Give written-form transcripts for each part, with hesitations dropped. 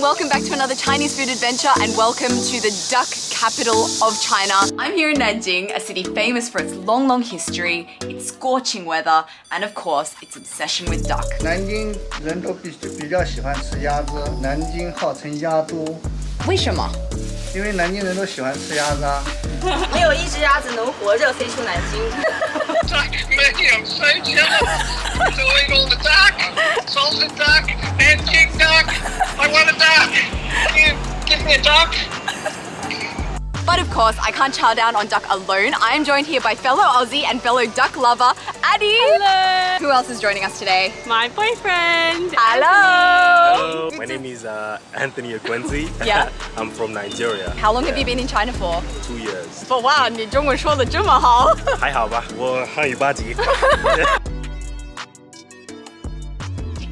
welcome back to another Chinese food adventure and welcome to the duck capital of China. I'm here in Nanjing, a city famous for its long history, its scorching weather, and of course, its obsession with duck. 南京人都比较喜欢吃鸭子，南京号称鸭都，为什么？因为南京人都喜欢吃鸭子啊。没有一只鸭子能活着飞出南京。Duck, mate, I'm so jealous. Enjoying all the duck, salted duck, Nanjing duck. I want a duck. Give me a duck. But of course, I can't chow down on duck alone. I am joined here by fellow Aussie and fellow duck lover, Addie. Hello. Who else is joining us today? My boyfriend. Hello. Hello, my name is Anthony Quincy. Yeah. I'm from Nigeria. How long have you been in China for? 2 years. For wow, 你中文说得这么好。还好吧，我汉语8级。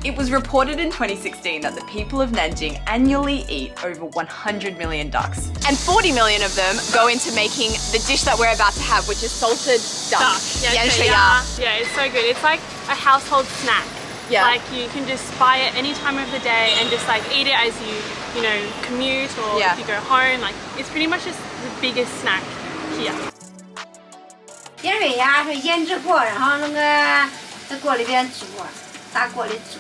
It was reported in 2016 that the people of Nanjing annually eat over 100 million ducks. And 40 million of them go into making the dish that we're about to have, which is salted duck. Yeah, it's so good. It's like a household snack. Yeah. Like you can just buy it any time of the day and just like eat it as you know, commute or if you go home. Like it's pretty much just the biggest snack here. 盐水鸭是腌制过，然后那个在锅里边煮，大锅里煮。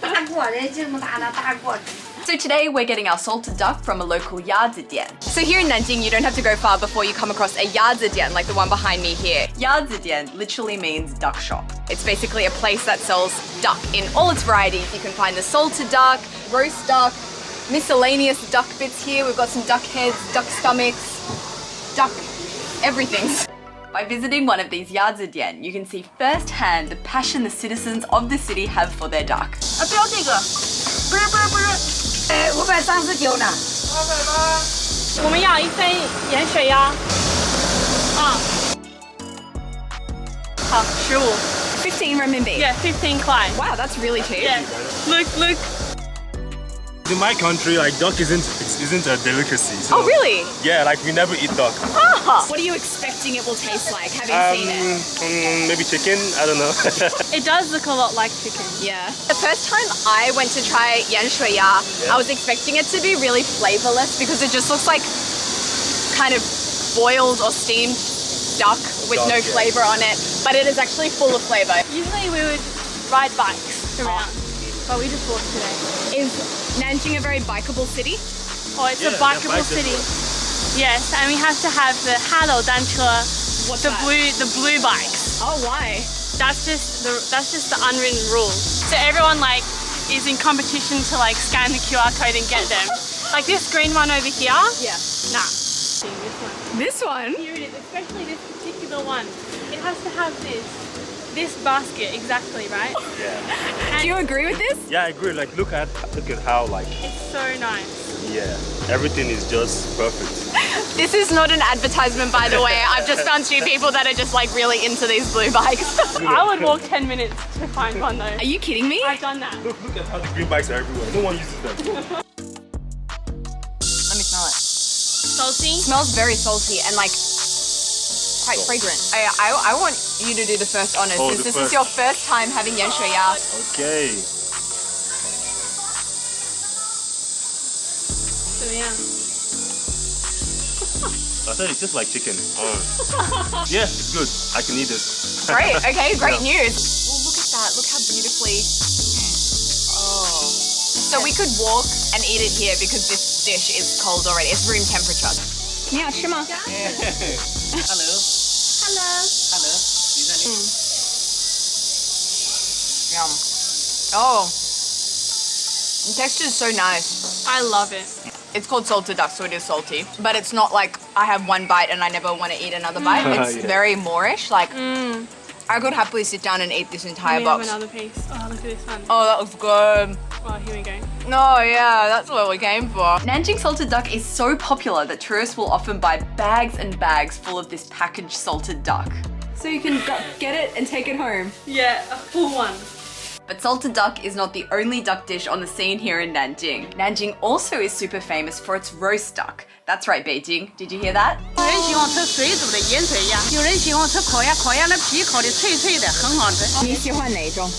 大锅的这么大的大锅煮。 So today we're getting our salted duck from a local yazidian. So here in Nanjing, you don't have to go far before you come across a yazidian like the one behind me here. Yazidian literally means duck shop. It's basically a place that sells duck in all its varieties. You can find the salted duck, roast duck, miscellaneous duck bits here. We've got some duck heads, duck stomachs, duck everything. By visiting one of these yazidian, you can see firsthand the passion the citizens of the city have for their duck. 不要这个，不是，539呢。我们要一份盐水鸭。啊。好，15。15 renminbi. Yeah, 15 klai. Wow, that's really cheap. Yeah. Look. In my country, like duck isn't a delicacy. So, Oh really? Yeah, like we never eat duck. What are you expecting it will taste like, having seen it? Maybe chicken. I don't know. It does look a lot like chicken. Yeah. The first time I went to try yan shui ya, I was expecting it to be really flavorless because it just looks like kind of boiled or steamed duck with no flavor on it, but it is actually full of flavor. Usually we would ride bikes around, but we just walked today. Is Nanjing a very bikeable city? Oh, it's a bikeable city. Yes, and we have to have the Halo Danchua, the blue bikes. Oh, why? That's just the unwritten rule. So everyone like is in competition to like scan the QR code and get them. Like this green one over here. Yeah. Nah. See this one. This one? Here it is, especially this particular one. It has to have this basket exactly, right? Yeah. Do you agree with this? Yeah, I agree. Like look at how like It's so nice. everything is just perfect. This is not an advertisement, by the way. I've just found two people that are just like really into these blue bikes. I would walk 10 minutes to find one though. Are you kidding me? I've done that. Look at how the green bikes are everywhere. No one uses them. Let me smell it. Salty? Smells very salty and like quite fragrant. I want you to do the first honors since this is your first time having yan shui ya. Okay. So yeah. I said it's just like chicken. Yeah, it's good. I can eat it. Great, okay, great news. Well, look at that, look how beautifully. Oh. So we could walk and eat it here because this dish is cold already. It's room temperature. 你要吃吗? Hello. Hello. Yum. Oh. The texture is so nice. I love it. It's called salted duck, so it is salty. But it's not like I have one bite and I never want to eat another bite. It's very Moorish. Like, I could happily sit down and eat this entire We box. have another piece. Oh, look at this one. Oh, that looks good. Well, here we go. No, yeah, that's what we came for. Nanjing salted duck is so popular that tourists will often buy bags and bags full of this packaged salted duck. So you can get it and take it home. Yeah, a full one. But salted duck is not the only duck dish on the scene here in Nanjing. Nanjing also is super famous for its roast duck. That's right, Beijing. Did you hear that? 有人喜欢吃水煮的盐水鸭，有人喜欢吃烤鸭的皮烤的脆脆的，很好吃。你喜欢哪种？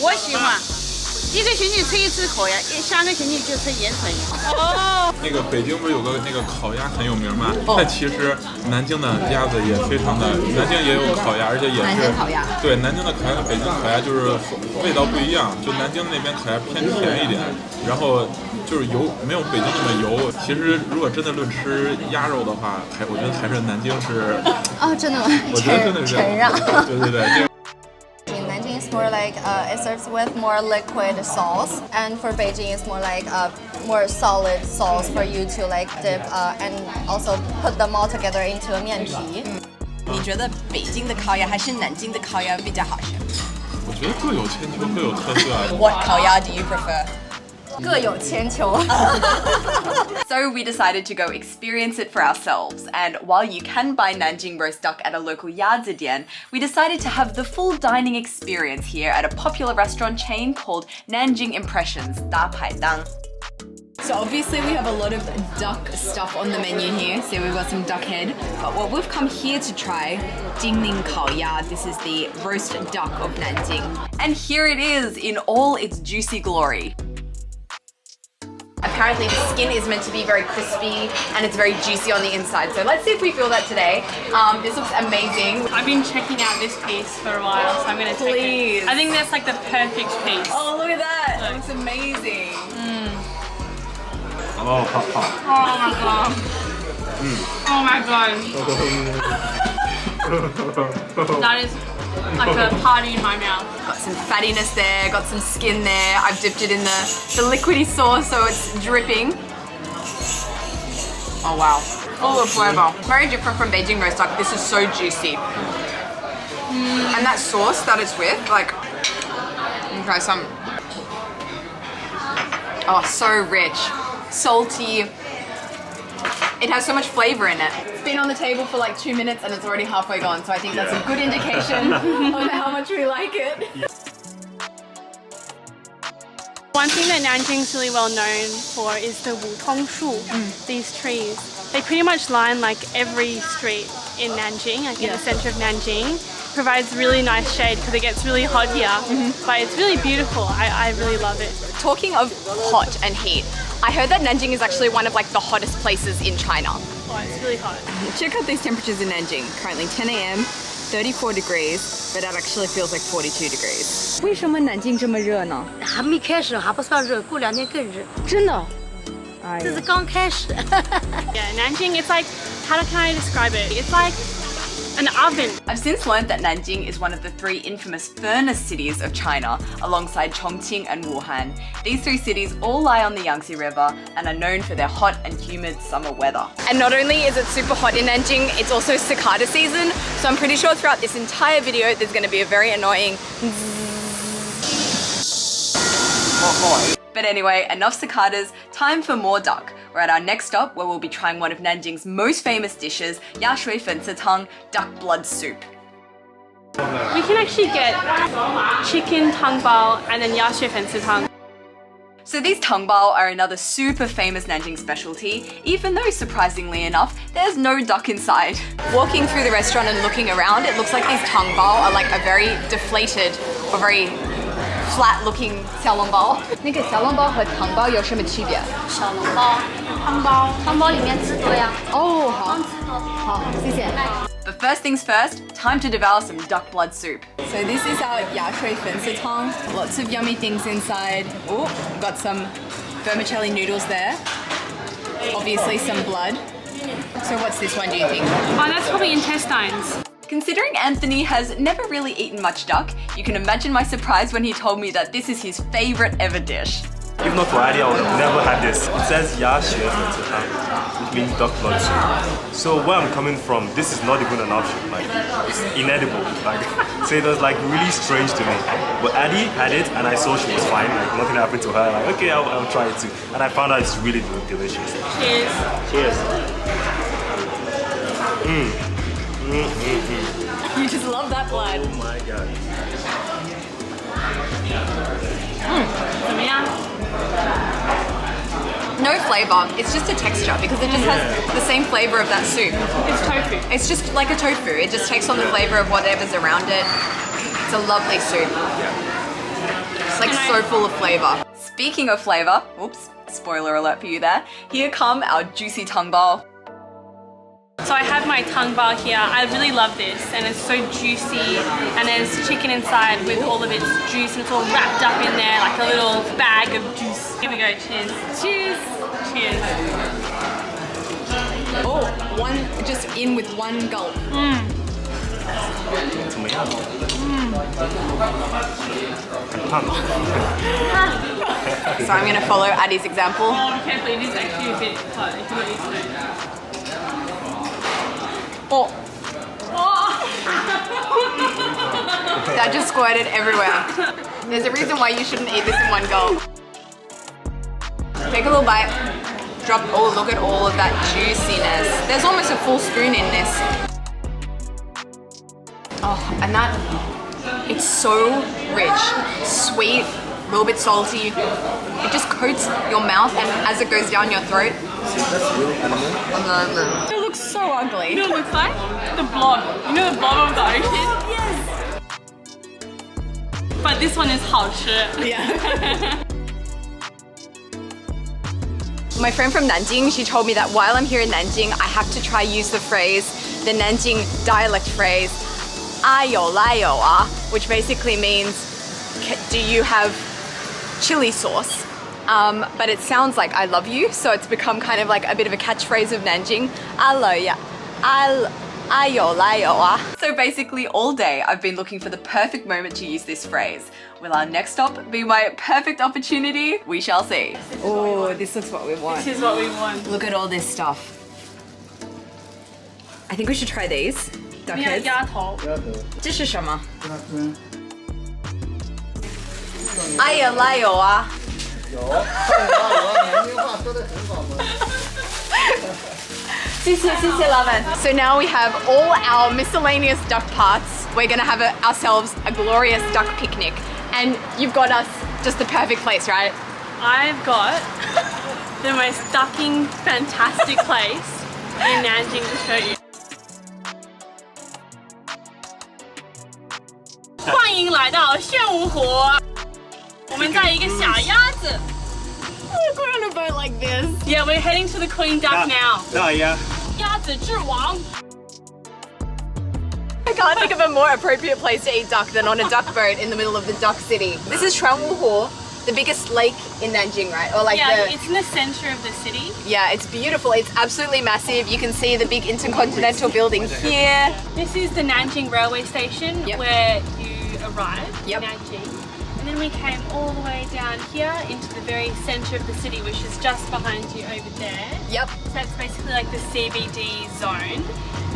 我喜欢一个星期吃一次烤鸭，下个星期就吃盐水鸭。哦。那个北京不是有个那个烤鸭很有名吗？但其实南京的鸭子也非常的，南京也有烤鸭，而且也是南京烤鸭。对，南京的烤鸭跟北京烤鸭就是味道不一样，就南京那边烤鸭偏甜一点，然后就是油没有北京那么油。其实如果真的论吃鸭肉的话，我觉得还是南京是。哦，真的吗？我觉得真的是。承让。对对对。In Nanjing, it's more like it serves with more liquid sauce, and for Beijing, it's more like more solid sauce for you to like dip and also put them all together into a 面皮。你觉得北京的烤鸭还是南京的烤鸭比较好吃？我觉得各有千秋，各有特色。What 烤鸭 do you prefer? 各有千秋。So we decided to go experience it for ourselves, and while you can buy Nanjing roast duck at a local Yazidian, we decided to have the full dining experience here at a popular restaurant chain called Nanjing Impressions, Da Pai Dang. So obviously we have a lot of duck stuff on the menu here. So we've got some duck head, but what we've come here to try, Jingning Kao Ya. This is the roast duck of Nanjing. And here it is in all its juicy glory. Apparently the skin is meant to be very crispy and it's very juicy on the inside. So let's see if we feel that today. This looks amazing. I've been checking out this piece for a while, so I'm gonna take it. I think that's like the perfect piece. Oh, look at that. That looks amazing. Oh, hot, hot. Oh my god. Oh my god. That is like a party in my mouth. Got some fattiness there, got some skin there. I've dipped it in the liquidy sauce so it's dripping. Oh wow. Full of flavor. Very different from Beijing roast duck. This is so juicy. And that sauce that it's with, like, try some. Oh, so rich. Salty. It has so much flavor in it. It's been on the table for like 2 minutes and it's already halfway gone, so I think that's a good indication of how much we like it. One thing that Nanjing's really well known for is the wutong shu, these trees. They pretty much line like every street in Nanjing, like in the center of Nanjing. Provides really nice shade because it gets really hot here, but it's really beautiful. I really love it. Talking of hot and heat, I heard that Nanjing is actually one of like the hottest places in China. Oh, it's really hot. Check out these temperatures in Nanjing. Currently 10 a.m., 34 degrees, but that actually feels like 42 degrees. 为什么南京这么热呢？还没开始，还不算热，过2天更热。真的？这是刚开始。Yeah, Nanjing, it's like, how can I describe it? It's like an oven. I've since learned that Nanjing is one of the 3 infamous furnace cities of China, alongside Chongqing and Wuhan. These 3 cities all lie on the Yangtze River and are known for their hot and humid summer weather. And not only is it super hot in Nanjing, it's also cicada season, so I'm pretty sure throughout this entire video there's going to be a very annoying But anyway, enough cicadas, time for more duck. We're at our next stop where we'll be trying one of Nanjing's most famous dishes, Yashui Fensetang, duck blood soup. We can actually get chicken tangbao and then yashui fensetang. So these tangbao are another super famous Nanjing specialty, even though surprisingly enough, there's no duck inside. Walking through the restaurant and looking around, it looks like these tangbao are like a very deflated or very flat-looking 小笼包。那个小笼包和汤包有什么区别？小笼包、汤包，汤包里面汁多呀。哦，好，汤汁多。好，谢谢。But first things first, time to devour some duck blood soup. So this is our yashui fensetang. Lots of yummy things inside. Oh, got some vermicelli noodles there. Obviously some blood. So what's this one, do you think? Oh, that's probably intestines. Considering Anthony has never really eaten much duck, you can imagine my surprise when he told me that this is his favorite ever dish. If not for Adi, I would have never had this. It says Ya Xue Fensetang, which means duck blood soup. So where I'm coming from, this is not even an option. Like, it's inedible. Like, so it was like really strange to me. But Adi had it, and I saw she was fine. Like nothing happened to her. Like, okay, I'll try it too. And I found out it's really delicious. Cheers. Cheers. You just love that blood. Oh my god. No flavour, it's just a texture because it just has the same flavour of that soup. It's tofu. It's just like a tofu, it just takes on the flavour of whatever's around it. It's a lovely soup. It's like so full of flavor. Speaking of flavor, oops, spoiler alert for you there. Here come our juicy tongue ball. So I have my tongue bar here. I really love this, and it's so juicy, and there's chicken inside with all of its juice, and it's all wrapped up in there like a little bag of juice. Here we go, cheers. Cheers. Cheers. Oh, one just in with one gulp. So I'm gonna follow Addie's example. Oh, be careful, it is actually a bit hot. If you're not used to it. Oh. That just squirted everywhere. There's a reason why you shouldn't eat this in one go. Take a little bite. Drop, oh, look at all of that juiciness. There's almost a full spoon in this. Oh, and that, it's so rich, sweet, a little bit salty. It just coats your mouth, and as it goes down your throat, it looks so ugly. You know what it looks like? The blob. You know the blob of the ocean? Yes! But this one is 好吃. Yeah. My friend from Nanjing, she told me that while I'm here in Nanjing, I have to try use the phrase, the Nanjing dialect phrase, 阿有来有啊, which basically means, do you have chili sauce? But it sounds like I love you, so it's become kind of like a bit of a catchphrase of Nanjing. 阿了呀, 阿有来有啊. So basically all day I've been looking for the perfect moment to use this phrase. Will our next stop be my perfect opportunity? We shall see. Oh, this looks what we want. This is what we want. Look at all this stuff. I think we should try these. Duck heads. 鸭头. 这是什么？哎呀，来有啊。有，南京话说得很好嘛。谢谢老板. So now we have all our miscellaneous duck parts. We're gonna have ourselves a glorious duck picnic. And you've got us just the perfect place, right? I've got the most ducking, fantastic place in Nanjing to show you. 欢迎来到玄武湖。我们在一个小鸭子。We're on a boat like this. Yeah, we're heading to the Queen Duck now. Yeah. 鸭子之王. I can't think of a more appropriate place to eat duck than on a duck boat in the middle of the duck city. This is Chuanwu, the biggest lake in Nanjing, right? Or like it's in the center of the city. Yeah, it's beautiful. It's absolutely massive. You can see the big intercontinental building here. This is the Nanjing railway station where you arrive in Nanjing. And then we came all the way down here into the very center of the city, which is just behind you over there. Yep. So that's basically like the CBD zone.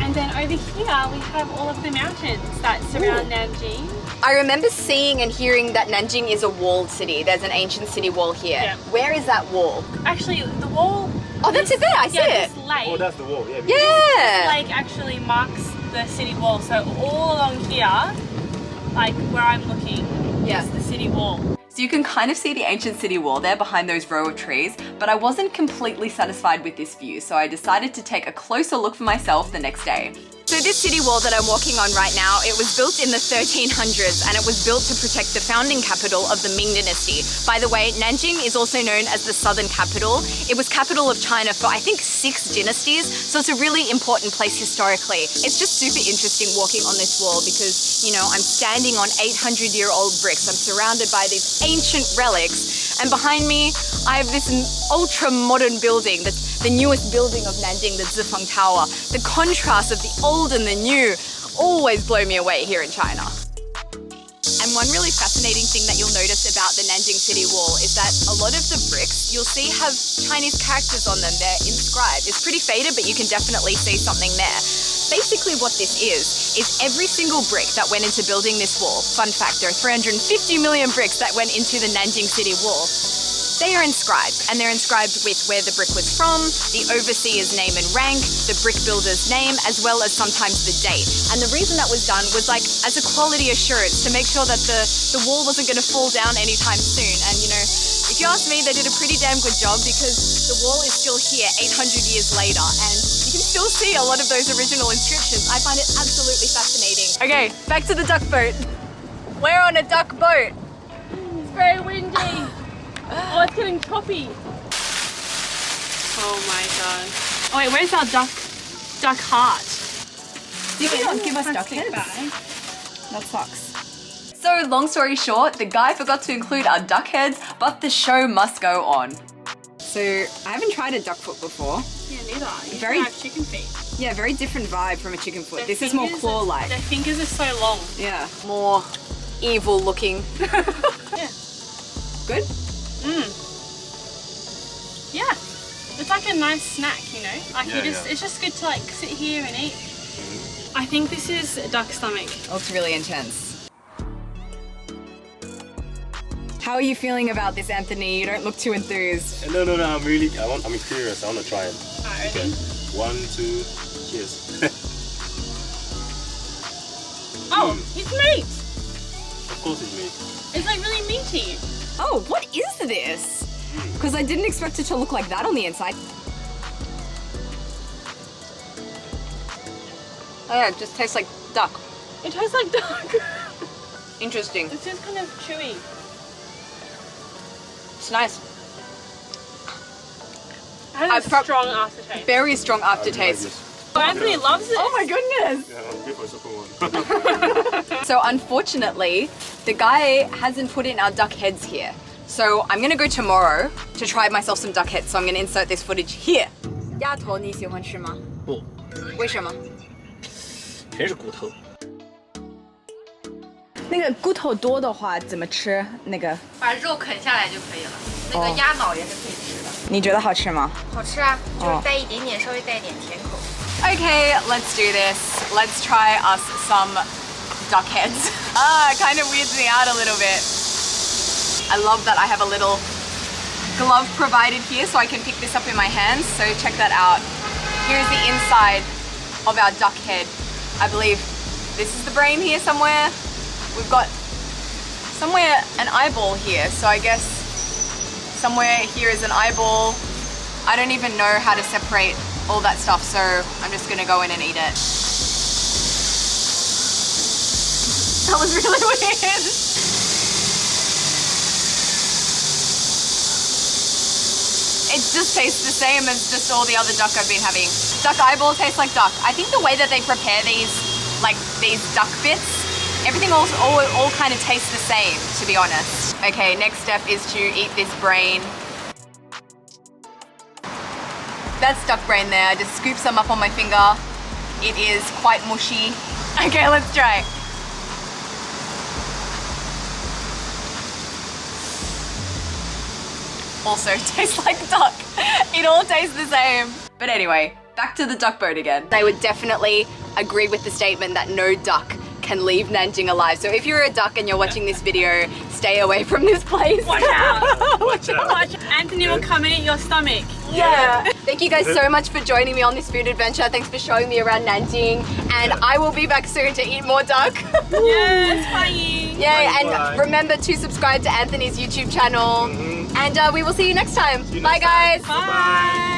And then over here we have all of the mountains that surround Nanjing. I remember seeing and hearing that Nanjing is a walled city. There's an ancient city wall here. Yeah. Where is that wall? Actually, the wall... Oh, that's it there. I see it. This lake. Oh, that's the wall. Yeah. Yeah. This lake actually marks the city wall. So all along here, like where I'm looking, is the city wall. So you can kind of see the ancient city wall there behind those row of trees, but I wasn't completely satisfied with this view, so I decided to take a closer look for myself the next day. So this city wall that I'm walking on right now, it was built in the 1300s and it was built to protect the founding capital of the Ming Dynasty. By the way, Nanjing is also known as the southern capital. It was capital of China for I think 6 dynasties, so it's a really important place historically. It's just super interesting walking on this wall because, you know, I'm standing on 800-year-old bricks. I'm surrounded by these ancient relics, and behind me, I have this ultra-modern building that's the newest building of Nanjing, the Zifeng Tower. The contrast of the old and the new always blow me away here in China. And one really fascinating thing that you'll notice about the Nanjing City Wall is that a lot of the bricks you'll see have Chinese characters on them. They're inscribed. It's pretty faded, but you can definitely see something there. Basically what this is every single brick that went into building this wall. Fun fact, there are 350 million bricks that went into the Nanjing City Wall. They are inscribed, and they're inscribed with where the brick was from, the overseer's name and rank, the brick builder's name, as well as sometimes the date. And the reason that was done was like as a quality assurance to make sure that the wall wasn't going to fall down anytime soon. And you know, if you ask me, they did a pretty damn good job because the wall is still here 800 years later, and you can still see a lot of those original inscriptions. I find it absolutely fascinating. Okay, back to the duck boat. We're on a duck boat. very windy. Oh, it's getting choppy. Oh my god. Oh wait, where's our duck heart? Did you not give us duck Plastic heads? bag. That sucks. So long story short, the guy forgot to include our duck heads, but the show must go on. So I haven't tried a duck foot before. Yeah, neither. You Very- have chicken feet. Yeah, very different vibe from a chicken foot. Their This is more fingers claw-like. Their fingers are so long. Yeah, more evil looking. Yeah. Good? Yeah. It's like a nice snack, you know? Like Yeah, it's just good to like sit here and eat. I think this is a duck stomach. Looks really intense. How are you feeling about this, Anthony? You don't look too enthused. No, I'm curious. I want to try it. Alright, Okay. ready? 1, 2, cheers. Oh, it's meat! Of course it's meat. It's like really meaty. Oh, what is this? Because I didn't expect it to look like that on the inside. Oh yeah, it just tastes like duck. It tastes like duck. Interesting. It's just kind of chewy. It's nice. It has a strong aftertaste. Very strong I really like aftertaste. this. Oh, Anthony loves it. Oh my goodness! Yeah, I'll go for a second one. So unfortunately, the guy hasn't put in our duck heads here. So I'm gonna go tomorrow to try myself some duck heads. So I'm gonna insert this footage here. 鸭头你喜欢吃吗？不，为什么？全是骨头。那个骨头多的话怎么吃？那个把肉啃下来就可以了。那个鸭脑也是可以吃的，你觉得好吃吗？好吃啊，就是带一点点，稍微带一点甜口。 Okay, let's do this. Let's try us some duck heads. It kind of weirds me out a little bit. I love that I have a little glove provided here so I can pick this up in my hands. So check that out. Here's the inside of our duck head. I believe this is the brain here somewhere. We've got somewhere an eyeball here. So I guess somewhere here is an eyeball. I don't even know how to separate all that stuff, so I'm just gonna go in and eat it. That was really weird. It just tastes the same as just all the other duck I've been having. Duck eyeball tastes like duck. I think the way that they prepare these, like these duck bits, everything all kind of tastes the same, to be honest. Okay, next step is to eat this brain. That's duck brain there. I just scoop some up on my finger. It is quite mushy. Okay, let's try. Also tastes like duck. It all tastes the same. But anyway, back to the duck boat again. I would definitely agree with the statement that no duck can leave Nanjing alive. So if you're a duck and you're watching this video, stay away from this place. Watch out! Watch out. Watch. Anthony will come and eat your stomach. Yeah. Thank you guys so much for joining me on this food adventure. Thanks for showing me around Nanjing. And I will be back soon to eat more duck. Yes, bye. Yay, Bye. and remember to subscribe to Anthony's YouTube channel. And we will see you next time. Bye next time. guys. Bye.